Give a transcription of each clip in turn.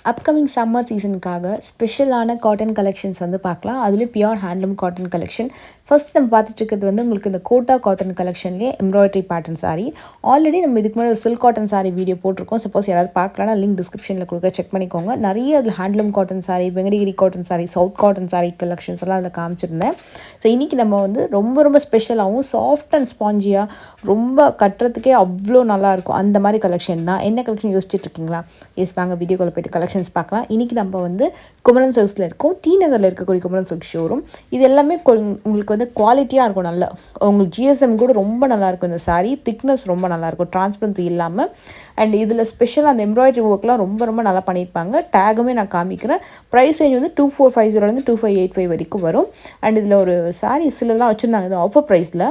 Upcoming summer சீசனுக்காக ஸ்பெஷலான cotton collections வந்து பார்க்கலாம். அதுலேயும் pure handloom cotton collection. First நம்ம பார்த்துட்டு இருக்கிறது வந்து உங்களுக்கு இந்த கோட்டா காட்டன் கலெக்ஷன்லேயே எம்ப்ராய்டரி பேட்டர்ன் சாரி. ஆல்ரெடி நம்ம இதுக்கு முன்னாடி ஒரு சில்க் காட்டன் சாரி வீடியோ போட்டிருக்கோம். சப்போஸ் யாராவது பார்க்கலாம்னா லிங்க் டிஸ்கிரிப்ஷனில் கொடுக்க செக் பண்ணிக்கோங்க. நிறைய அதில் handloom cotton sari, Venkatagiri cotton sari, south cotton sari collections எல்லாம் அதில் காமிச்சிருந்தேன். ஸோ இன்றைக்கி நம்ம வந்து ரொம்ப ஸ்பெஷலாகவும் சாஃப்ட் அண்ட் ஸ்பாஞ்சியாக ரொம்ப கட்டுறதுக்கே அவ்வளோ நல்லாயிருக்கும் அந்த மாதிரி கலெக்ஷன் தான். என்ன கலெக்ஷன் யோசிச்சுட்டு இருக்கீங்களா? எஸ், வாங்க வீடியோக்குள்ள போய்ட்டு கலெக்ஷன்ஸ் பார்க்கலாம். இன்றைக்கி நம்ம வந்து குமரன் சில்க்ஸில் இருக்கோம். டி நகரில் இருக்கக்கூடிய குமரன் சில்க் ஷோரூம். இது எல்லாமே உங்களுக்கு வந்து குவாலிட்டியாக இருக்கும். நல்லா உங்களுக்கு ஜிஎஸ்எம் கூட ரொம்ப நல்லாயிருக்கும். இந்த சாரீ திக்னஸ் ரொம்ப நல்லாயிருக்கும், டிரான்ஸ்பரன்சி இல்லாமல். அண்ட் இதில் ஸ்பெஷலாக அந்த எம்ப்ராய்டரி ஒர்க்லாம் ரொம்ப நல்லா பண்ணியிருப்பாங்க. டேகுமே நான் காமிக்கிறேன். ப்ரைஸ் ரேஞ்ச் வந்து 2450 2585 வரைக்கும் வரும். அண்ட் இதில் ஒரு சாரீ சிலதெல்லாம் வச்சுருந்தாங்க இது ஆஃபர் ப்ரைஸில்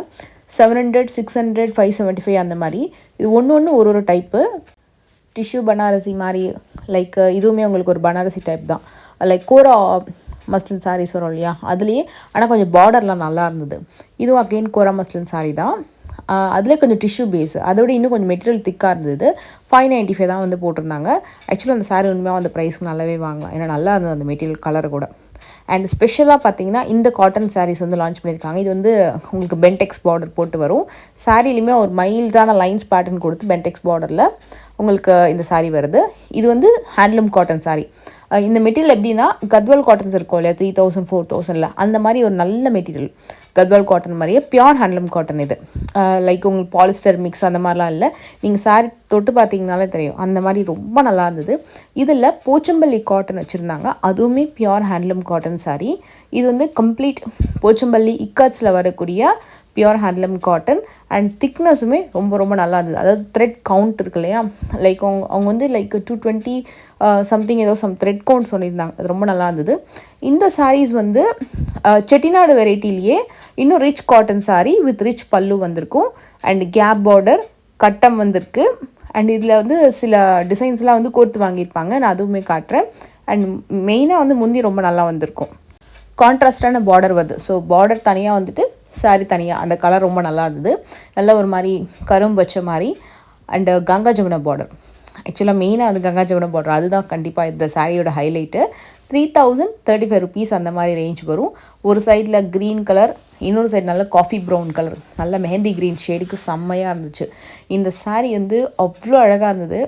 700 600 575 அந்த மாதிரி. இது ஒன்று ஒரு டைப்பு டிஷ்யூ பனாரசி மாதிரி. லைக் இதுவுமே உங்களுக்கு ஒரு பனாரசி டைப் தான். லைக் கோரா மஸ்லின் சாரீஸ் வரும் இல்லையா, அதுலேயே ஆனால் கொஞ்சம் பார்டர்லாம் நல்லா இருந்தது. இதுவும் அகெயின் கோரா மஸ்லின் சாரீ தான். அதில் கொஞ்சம் டிஷ்யூ பேஸ், அதோட இன்னும் கொஞ்சம் மெட்டீரியல் திக்காக இருந்தது. 595 தான் வந்து போட்டிருந்தாங்க. ஆக்சுவலாக அந்த சாரீ உண்மையாக அந்த ப்ரைஸ்க்கு நல்லாவே வாங்கலாம், ஏன்னா நல்லா இருந்தது அந்த மெட்டீரியல் கலர் கூட. அண்ட் ஸ்பெஷலாக பார்த்தீங்கன்னா இந்த காட்டன் சாரீஸ் வந்து லான்ச் பண்ணியிருக்காங்க. இது வந்து உங்களுக்கு பென்டெக்ஸ் பார்டர் போட்டு வரும். சாரீலையுமே ஒரு மைல்டான லைன்ஸ் பேட்டர்ன் கொடுத்து பென்டெக்ஸ் பார்டரில் உங்களுக்கு இந்த சாரீ வருது. இது வந்து ஹேண்ட்லூம் காட்டன் சாரீ. இந்த மெட்டீரியல் எப்படின்னா கத்வால் காட்டன்ஸ் இருக்கும் இல்லையா, 3000 4000 அந்த மாதிரி ஒரு நல்ல மெட்டீரியல். கத்வால் காட்டன் மாதிரியே பியூர் ஹேண்ட்லூம் காட்டன் இது. லைக் உங்களுக்கு பாலிஸ்டர் மிக்ஸ் அந்த மாதிரிலாம் இல்லை. நீங்கள் சாரீ தொட்டு பார்த்தீங்கனாலே தெரியும், அந்த மாதிரி ரொம்ப நல்லா இருந்தது. இதில் போச்சம்பள்ளி காட்டன் வச்சுருந்தாங்க. அதுவுமே பியூர் ஹேண்ட்லூம் காட்டன் சாரீ. இது வந்து கம்ப்ளீட் போச்சம்பள்ளி இக்கட்ஸில் வரக்கூடிய பியூர் ஹேண்ட்லூம் காட்டன். அண்ட் திக்னஸுமே ரொம்ப நல்லா இருந்தது. அதாவது த்ரெட் கவுண்ட் இருக்கு இல்லையா, லைக் அவங்க வந்து லைக் 220 சம்திங் ஏதோ த்ரெட் கவுண்ட் சொல்லியிருந்தாங்க. அது ரொம்ப நல்லா இருந்தது. இந்த சாரீஸ் வந்து செட்டிநாடு வெரைட்டிலேயே இன்னும் rich cotton sari with rich பல்லு வந்திருக்கும். அண்ட் கேப் பார்டர் கட்டம் வந்திருக்கு. அண்ட் இதில் வந்து சில டிசைன்ஸ்லாம் வந்து கோர்த்து வாங்கியிருப்பாங்க. நான் அதுவுமே காட்டுறேன். அண்ட் மெயினாக வந்து முந்தி ரொம்ப நல்லா வந்திருக்கும். கான்ட்ராஸ்டான பார்டர் வருது. ஸோ பார்டர் தனியாக வந்துட்டு சாரீ தனியாக, அந்த கலர் ரொம்ப நல்லா இருந்தது. நல்ல ஒரு மாதிரி கரும்பு வச்ச மாதிரி. And Ganga Jamuna border. ஆக்சுவலாக மெயினாக அது கங்கா ஜமுனா பார்டர், அதுதான் கண்டிப்பாக இந்த சாரியோட ஹைலைட்டு. 3035 ருபீஸ் அந்த மாதிரி ரேஞ்ச் வரும். ஒரு சைடில் க்ரீன் கலர், இன்னொரு சைடு நல்ல காஃபி ப்ரௌன் கலர், நல்ல மெஹந்தி க்ரீன் ஷேடுக்கு செம்மையாக இருந்துச்சு. இந்த சாரீ வந்து அவ்வளோ அழகாக இருந்தது.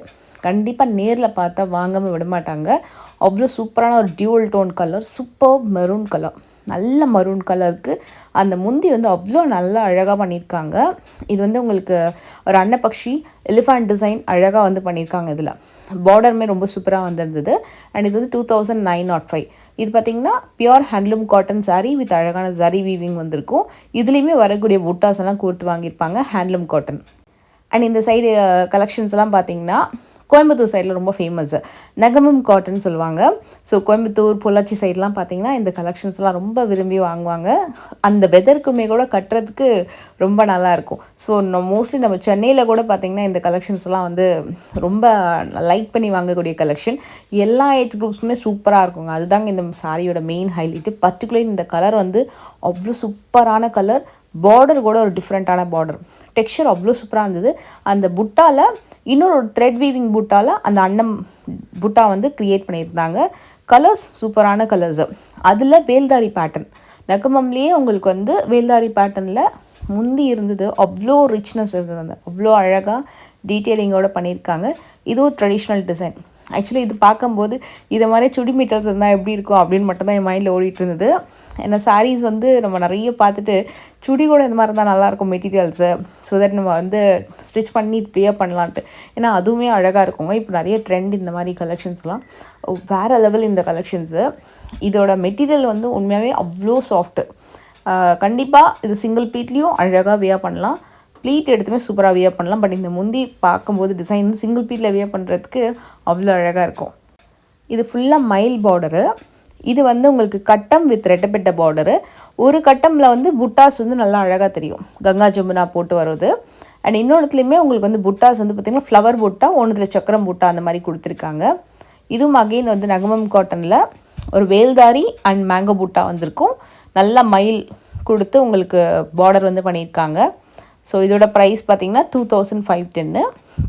கண்டிப்பாக நேரில் பார்த்தா வாங்காமல் விட மாட்டாங்க. அவ்வளோ சூப்பரான ஒரு dual tone colour, super maroon colour, நல்ல மரூன் கலருக்கு அந்த முந்தி வந்து அவ்வளோ நல்லா அழகாக பண்ணியிருக்காங்க. இது வந்து உங்களுக்கு ஒரு அன்னப்பக்ஷி எலிஃபண்ட் டிசைன் அழகாக வந்து பண்ணியிருக்காங்க. இதில் பார்டருமே ரொம்ப சூப்பராக வந்துருந்தது. அண்ட் இது வந்து 2905. இது பார்த்திங்கன்னா pure handloom cotton sari with அழகான ஜரி வீவிங் வந்திருக்கும். இதுலேயுமே வரக்கூடிய புட்டாஸ் எல்லாம் கோர்த்து வாங்கியிருப்பாங்க, ஹேண்ட்லூம் காட்டன். அண்ட் இந்த சைடு கலெக்ஷன்ஸ்லாம் பார்த்திங்கன்னா கோயம்புத்தூர் சைடில் ரொம்ப ஃபேமஸ் நகமம் காட்டன் சொல்லுவாங்க. ஸோ கோயம்புத்தூர் பொள்ளாச்சி சைட்லாம் பார்த்திங்கன்னா இந்த கலெக்ஷன்ஸ்லாம் ரொம்ப விரும்பி வாங்குவாங்க. அந்த வெதருக்குமே கூட கட்டுறதுக்கு ரொம்ப நல்லாயிருக்கும். ஸோ மோஸ்ட்லி நம்ம சென்னையில் கூட பார்த்திங்கன்னா இந்த கலெக்ஷன்ஸ்லாம் வந்து ரொம்ப லைக் பண்ணி வாங்கக்கூடிய கலெக்ஷன். எல்லா ஏஜ் குரூப்ஸுமே சூப்பராக இருக்குங்க. அதுதாங்க இந்த சாரியோட மெயின் ஹைலைட்டு. பர்டிகுலர்லி இந்த கலர் வந்து அவ்வளோ சூப்பரான கலர். பார்டர் கூட ஒரு டிஃப்ரெண்ட்டான பார்டர், டெக்ஸ்சர் அவ்வளோ சூப்பராக இருந்தது. அந்த புட்டாவில் இன்னொரு த்ரெட் வீவிங் புட்டாவில் அந்த அன்னம் புட்டா வந்து க்ரியேட் பண்ணியிருந்தாங்க. கலர்ஸ் சூப்பரான கலர்ஸு. அதில் வேல்தாரி பேட்டர்ன், நகமம்லேயே உங்களுக்கு வந்து வேல்தாரி பேட்டர்னில் முந்தி இருந்தது. அவ்வளோ ரிச்னஸ் இருந்தது, அந்த அவ்வளோ அழகாக டீட்டெயிலிங்கோடு பண்ணியிருக்காங்க. இதுவும் ட்ரெடிஷ்னல் டிசைன். ஆக்சுவலி இது பார்க்கும்போது இதை மாதிரி சுடி மெட்டீரியல்ஸ் இருந்தால் எப்படி இருக்கும் அப்படின்னு மட்டும்தான் என் மைண்டில் ஓடிட்டு இருந்தது. ஏன்னா சாரீஸ் வந்து நம்ம நிறைய பார்த்துட்டு சுடி கூட இந்த மாதிரி தான் நல்லாயிருக்கும் மெட்டீரியல்ஸு. ஸோ தட் நம்ம வந்து ஸ்டிச் பண்ணி ப்ரியா பண்ணலான்ட்டு. ஏன்னா அதுவுமே அழகாக இருக்குங்க. இப்போ நிறைய ட்ரெண்ட் இந்த மாதிரி கலெக்ஷன்ஸ்லாம் வேறு லெவல். இந்த கலெக்ஷன்ஸு இதோட மெட்டீரியல் வந்து உண்மையாகவே அவ்வளோ சாஃப்ட்டு. கண்டிப்பாக இது சிங்கிள் பீட்லேயும் அழகாக வியர் பண்ணலாம், ப்ளீட் எடுத்துமே சூப்பராக வியர் பண்ணலாம். பட் இந்த முந்தி பார்க்கும்போது டிசைன் சிங்கிள் பீட்டில் வியர் பண்ணுறதுக்கு அவ்வளோ அழகாக இருக்கும். இது ஃபுல்லாக மயில் பார்டரு. இது வந்து உங்களுக்கு கட்டம் வித் ரெட்டப்பட்ட பார்டரு. ஒரு கட்டமில் வந்து புட்டாஸ் வந்து நல்லா அழகாக தெரியும், கங்கா ஜமுனா போட்டு வருது. அண்ட் இன்னொன்றுத்துலேயுமே உங்களுக்கு வந்து புட்டாஸ் வந்து பார்த்திங்கன்னா ஃப்ளவர் புட்டா, ஒன்றுத்தில் சக்கரம் புட்டா அந்த மாதிரி கொடுத்துருக்காங்க. இதுவும் அகெயின் வந்து நகமம் காட்டனில் ஒரு வேல்தாரி அண்ட் மேங்கோ புட்டா வந்திருக்கும். நல்லா மயில் கொடுத்து உங்களுக்கு பார்டர் வந்து பண்ணியிருக்காங்க. ஸோ இதோட ப்ரைஸ் பார்த்திங்கன்னா 2510.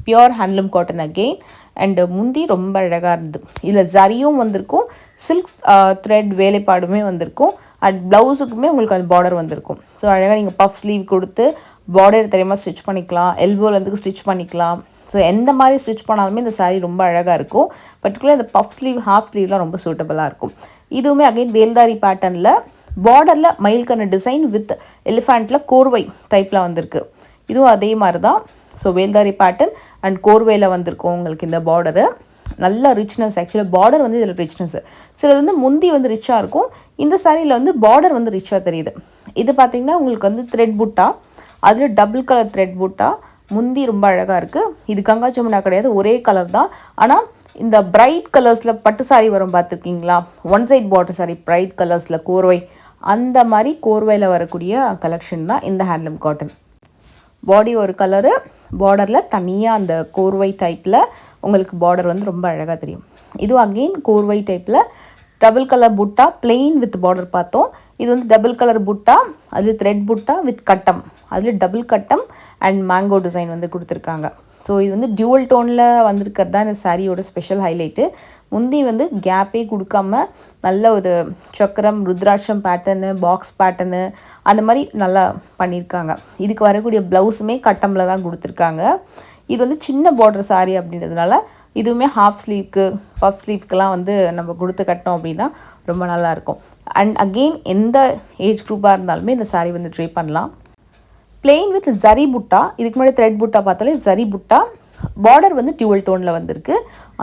Pure handloom cotton again. And முந்தி ரொம்ப அழகாக இருந்தது. இதில் ஜரியும் வந்திருக்கும், சில்க் த்ரெட் வேலைப்பாடுமே வந்திருக்கும், அண்ட் ப்ளவுஸுக்குமே உங்களுக்கு அந்த பார்டர் வந்திருக்கும். ஸோ அழகாக நீங்கள் பஃப் ஸ்லீவ் கொடுத்து பார்டர் தெரியாமல் ஸ்டிச் பண்ணிக்கலாம், எல்போலேருந்து ஸ்டிச் பண்ணிக்கலாம். ஸோ எந்த மாதிரி ஸ்டிச் பண்ணாலுமே இந்த சாரீ ரொம்ப அழகாக இருக்கும். பர்டிகுலர் இந்த பஃப் ஸ்லீவ், ஹாஃப் ஸ்லீவ்லாம் ரொம்ப சூட்டபுளாக இருக்கும். இதுவுமே அகைன் வேல்தாரி பேட்டர்னில் பார்டரில் மயில்கண்ணு டிசைன் வித் எலிஃபேண்ட்டில் கோர்வை டைப்பில் வந்திருக்கு. இதுவும் அதே மாதிரி தான். ஸோ வேல்தாரி பேட்டர்ன் அண்ட் கோர்வையில் வந்திருக்கும் உங்களுக்கு இந்த பார்டரு. நல்ல ரிச்னஸ், ஆக்சுவலாக பார்டர் வந்து இதில் ரிச்னஸ். சிலது வந்து முந்தி வந்து ரிச்சாக இருக்கும், இந்த சாரியில் வந்து பார்டர் வந்து ரிச்சாக தெரியுது. இது பார்த்திங்கன்னா உங்களுக்கு வந்து த்ரெட் புட்டா, அதில் டபுள் கலர் த்ரெட் புட்டா, முந்தி ரொம்ப அழகாக இருக்குது. இது கங்கா ஜமுனா கிடையாது, ஒரே கலர் தான். ஆனால் இந்த பிரைட் கலர்ஸில் பட்டு சாரி வரும் பார்த்துருக்கீங்களா, one side border sari bright கலர்ஸில் கோர்வை, அந்த மாதிரி கோர்வையில் வரக்கூடிய கலெக்ஷன் தான் இந்த ஹேண்ட்லூம் காட்டன். பாடி ஒரு கலரு, பார்டரில் தனியாக அந்த கோர்வை டைப்பில் உங்களுக்கு பார்டர் வந்து ரொம்ப அழகாக தெரியும். இதுவும் அகெயின் கோர்வை டைப்பில் டபுள் கலர் புட்டா, பிளெயின் வித் பார்டர் பார்த்தோம். இது வந்து டபுள் கலர் புட்டா, அதில் த்ரெட் புட்டா வித் கட்டம், அதில் டபுள் கட்டம் அண்ட் மேங்கோ டிசைன் வந்து கொடுத்துருக்காங்க. ஸோ இது வந்து டியூவல் டோனில் வந்திருக்கிறது தான் இந்த சாரியோட ஸ்பெஷல் ஹைலைட்டு. முந்தி வந்து கேப்பே கொடுக்காம நல்ல ஒரு சக்கரம், ருத்ராட்சம் பேட்டர்னு, பாக்ஸ் பேட்டர்னு அந்த மாதிரி நல்லா பண்ணியிருக்காங்க. இதுக்கு வரக்கூடிய ப்ளவுஸுமே கட்டமில் தான் கொடுத்துருக்காங்க. இது வந்து சின்ன பார்டர் சாரி அப்படின்றதுனால இதுவுமே ஹாஃப் ஸ்லீவ்க்கு, பஃப் ஸ்லீவ்க்கெலாம் வந்து நம்ம கொடுத்து கட்டினோம் அப்படின்னா ரொம்ப நல்லாயிருக்கும். அண்ட் அகெயின் எந்த ஏஜ் குரூப்பாக இருந்தாலுமே இந்த சாரீ வந்து ட்ரை பண்ணலாம். பிளெயின் வித் ஜரி புட்டா, இதுக்கு முன்னாடி த்ரெட் புட்டா பார்த்தாலே ஜரி புட்டா, பார்டர் வந்து டியூவல் டோனில் வந்திருக்கு.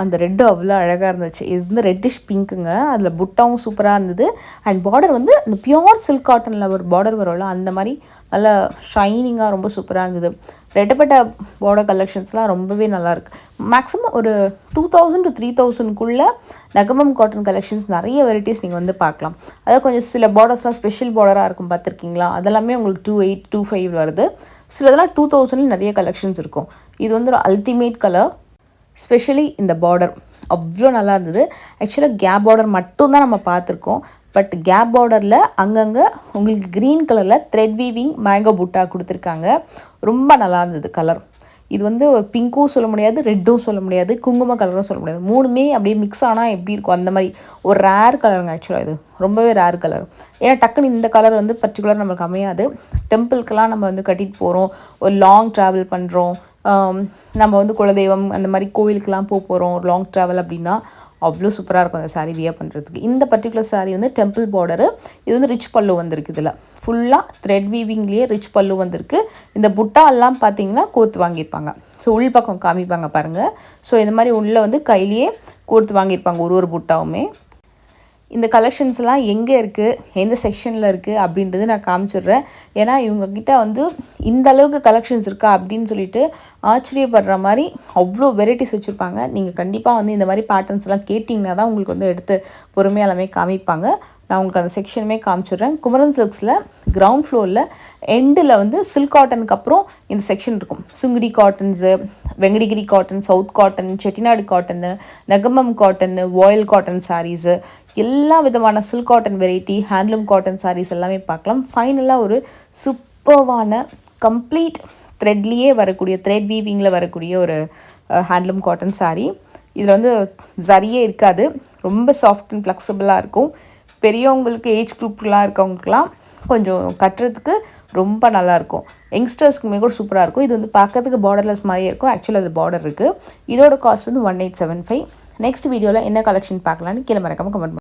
அந்த ரெட்டு அவ்வளோ அழகாக இருந்துச்சு. இது வந்து ரெட்டிஷ் பிங்க்குங்க, அதில் புட்டாவும் சூப்பராக இருந்தது. அண்ட் பார்டர் வந்து இந்த பியோர் சில்க் காட்டனில் ஒரு பார்டர் வரும்ல, அந்த மாதிரி நல்லா ஷைனிங்காக ரொம்ப சூப்பராக இருந்தது. ரெட்டப்பட்ட பார்டர் கலெக்ஷன்ஸ்லாம் ரொம்பவே நல்லாயிருக்கு. மேக்ஸிமம் ஒரு 2000 to 3000க்குள்ளே நகமம் காட்டன் கலெக்ஷன்ஸ் நிறைய வெரைட்டிஸ் நீங்கள் வந்து பார்க்கலாம். அதாவது கொஞ்சம் சில பார்டர்ஸ்லாம் ஸ்பெஷல் பார்டராக இருக்கும் பார்த்துருக்கீங்களா, அதெல்லாமே உங்களுக்கு 2800, 2500 வருது. சிலதெல்லாம் 2000 நிறைய கலெக்ஷன்ஸ் இருக்கும். இது வந்து ஒரு அல்டிமேட் கலர், ஸ்பெஷலி இந்த பார்டர் அவ்வளோ நல்லா இருந்தது. ஆக்சுவலாக கேப் பார்டர் மட்டும்தான் நம்ம பார்த்துருக்கோம். பட் கேப் பார்டரில் அங்கங்கே உங்களுக்கு க்ரீன் கலரில் த்ரெட் வீவிங் மேங்கோ புட்டா கொடுத்துருக்காங்க. ரொம்ப நல்லா இருந்தது கலர். இது வந்து ஒரு பிங்க்கும் சொல்ல முடியாது, ரெட்டும் சொல்ல முடியாது, குங்கும கலரும் சொல்ல முடியாது. மூணுமே அப்படியே மிக்ஸ் ஆனால் எப்படி இருக்கும் அந்த மாதிரி ஒரு ரேர் கலருங்க. ஆக்சுவலாக இது ரொம்பவே ரேர் கலர். ஏன்னா டக்குன்னு இந்த கலர் வந்து பர்டிகுலர் நம்மளுக்கு அமையாது. டெம்பிளுக்கெலாம் நம்ம வந்து கட்டிட்டு போகிறோம், ஒரு லாங் ட்ராவல் பண்ணுறோம், நம்ம வந்து குலதெய்வம் அந்த மாதிரி கோவிலுக்கெலாம் போகிறோம், ஒரு லாங் ட்ராவல் அப்படின்னா அவ்வளோ சூப்பராக இருக்கும் அந்த சாரீ வியர் பண்ணுறதுக்கு. இந்த பர்டிகுலர் சாரீ வந்து டெம்பிள் பார்டரு, இது வந்து ரிச் பல்லு வந்திருக்கு. இதில் ஃபுல்லாக த்ரெட் வீவிங்லேயே ரிச் பல்லு வந்திருக்கு. இந்த புட்டா எல்லாம் பார்த்தீங்கன்னா கோர்த்து வாங்கியிருப்பாங்க. ஸோ உள் பக்கம் காமிப்பாங்க பாருங்கள். ஸோ இந்த மாதிரி உள்ளே வந்து கையிலேயே கோர்த்து வாங்கியிருப்பாங்க ஒரு புட்டாவுமே. இந்த கலெக்ஷன்ஸ்லாம் எங்கே இருக்குது, எந்த செக்ஷனில் இருக்குது அப்படின்றது நான் காமிச்சிடுறேன். ஏன்னா இவங்கக்கிட்ட வந்து இந்த அளவுக்கு கலெக்ஷன்ஸ் இருக்கா அப்படின்னு சொல்லிட்டு ஆச்சரியப்படுற மாதிரி அவ்வளோ வெரைட்டிஸ் வச்சுருப்பாங்க. நீங்கள் கண்டிப்பாக வந்து இந்த மாதிரி பேட்டர்ன்ஸ்லாம் கேட்டிங்கன்னா தான் உங்களுக்கு வந்து எடுத்து பொறுமையாக எல்லாமே காமிப்பாங்க. நான் உங்களுக்கு அந்த செக்ஷனுமே காமிச்சிடுறேன். குமரன் சில்க்ஸில் கிரவுண்ட் ஃப்ளோரில் எண்டில் வந்து சில்க் காட்டனுக்கு அப்புறம் இந்த செக்ஷன் இருக்கும். Sungudi cottons, Venkatagiri cotton, south cotton, Chettinad cotton, Negamam cotton, voile cotton saris, எல்லா விதமான silk cotton variety, handloom cotton saris எல்லாமே பார்க்கலாம். ஃபைனலாக ஒரு சூப்பர்வான கம்ப்ளீட் த்ரெட்லேயே வரக்கூடிய, த்ரெட் வீவிங்கில் வரக்கூடிய ஒரு ஹேண்ட்லூம் காட்டன் சாரீ. இதில் வந்து சரியே இருக்காது, ரொம்ப சாஃப்ட் அண்ட் ஃப்ளெக்சிபிளாக இருக்கும். பெரியவங்களுக்கு, ஏஜ் குரூப்லாம் இருக்கவங்களுக்குலாம் கொஞ்சம் கட்டுறதுக்கு ரொம்ப நல்லாயிருக்கும். யங்ஸ்டர்ஸ்க்குமே கூட சூப்பராக இருக்கும். இது வந்து பார்க்கறதுக்கு பார்டர்லெஸ் மாதிரியே இருக்கும். ஆக்சுவலாக அது பார்டர் இருக்குது. இதோட காஸ்ட் வந்து 1875. நெக்ஸ்ட் வீடியோவில் என்ன கலெக்ஷன் பார்க்கலான்னு கீழே மறக்காமல் கமெண்ட் பண்ணுங்கள்.